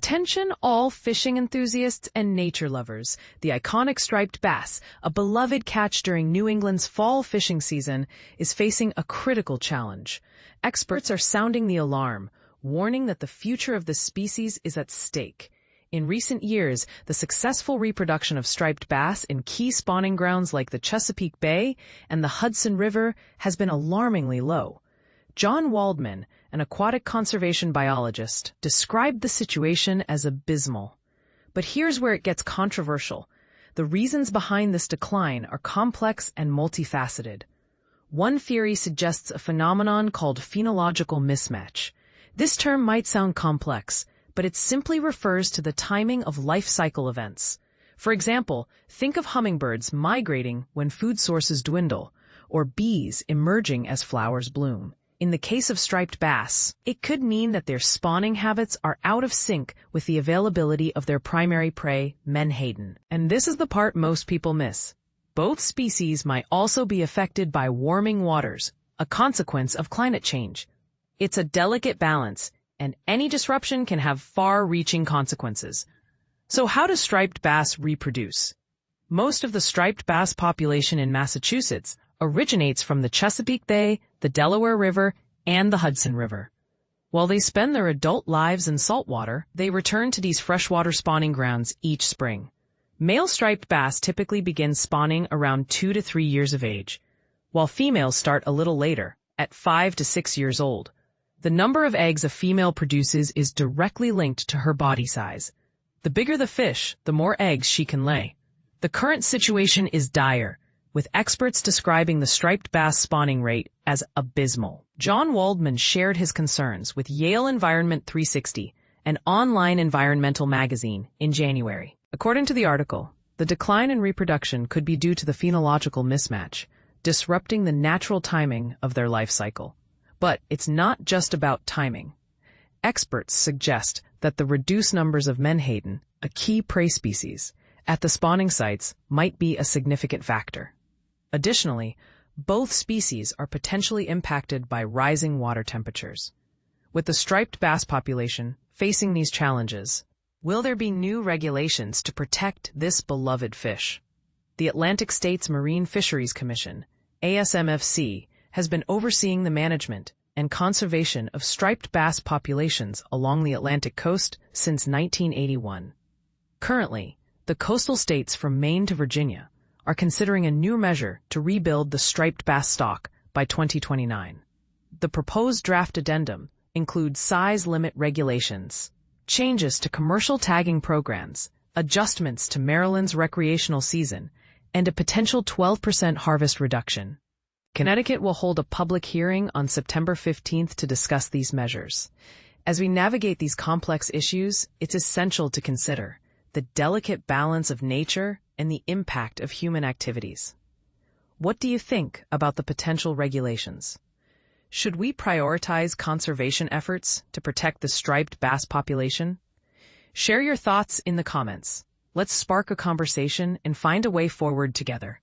Attention all fishing enthusiasts and nature lovers. The iconic striped bass, a beloved catch during New England's fall fishing season, is facing a critical challenge. Experts are sounding the alarm, warning that the future of the species is at stake. In recent years, the successful reproduction of striped bass in key spawning grounds like the Chesapeake Bay and the Hudson River has been alarmingly low. John Waldman, an aquatic conservation biologist, described the situation as abysmal. But here's where it gets controversial. The reasons behind this decline are complex and multifaceted. One theory suggests a phenomenon called phenological mismatch. This term might sound complex, but it simply refers to the timing of life cycle events. For example, think of hummingbirds migrating when food sources dwindle, or bees emerging as flowers bloom. In the case of striped bass, it could mean that their spawning habits are out of sync with the availability of their primary prey, menhaden. And this is the part most people miss. Both species might also be affected by warming waters, a consequence of climate change. It's a delicate balance, and any disruption can have far-reaching consequences. So how does striped bass reproduce? Most of the striped bass population in Massachusetts originates from the Chesapeake Bay, the Delaware River, and the Hudson River. While they spend their adult lives in saltwater, they return to these freshwater spawning grounds each spring. Male striped bass typically begin spawning around 2 to 3 years of age, while females start a little later, at 5 to 6 years old. The number of eggs a female produces is directly linked to her body size. The bigger the fish, the more eggs she can lay. The current situation is dire, with experts describing the striped bass spawning rate as abysmal. John Waldman shared his concerns with Yale Environment 360, an online environmental magazine, in January. According to the article, the decline in reproduction could be due to the phenological mismatch, disrupting the natural timing of their life cycle. But it's not just about timing. Experts suggest that the reduced numbers of menhaden, a key prey species, at the spawning sites might be a significant factor. Additionally, both species are potentially impacted by rising water temperatures. With the striped bass population facing these challenges, will there be new regulations to protect this beloved fish? The Atlantic States Marine Fisheries Commission, ASMFC, has been overseeing the management and conservation of striped bass populations along the Atlantic coast since 1981. Currently, the coastal states from Maine to Virginia are considering a new measure to rebuild the striped bass stock by 2029. The proposed draft addendum includes size limit regulations, changes to commercial tagging programs, adjustments to Maryland's recreational season, and a potential 12% harvest reduction. Connecticut will hold a public hearing on September 15th to discuss these measures. As we navigate these complex issues, it's essential to consider the delicate balance of nature and the impact of human activities. What do you think about the potential regulations? Should we prioritize conservation efforts to protect the striped bass population? Share your thoughts in the comments. Let's spark a conversation and find a way forward together.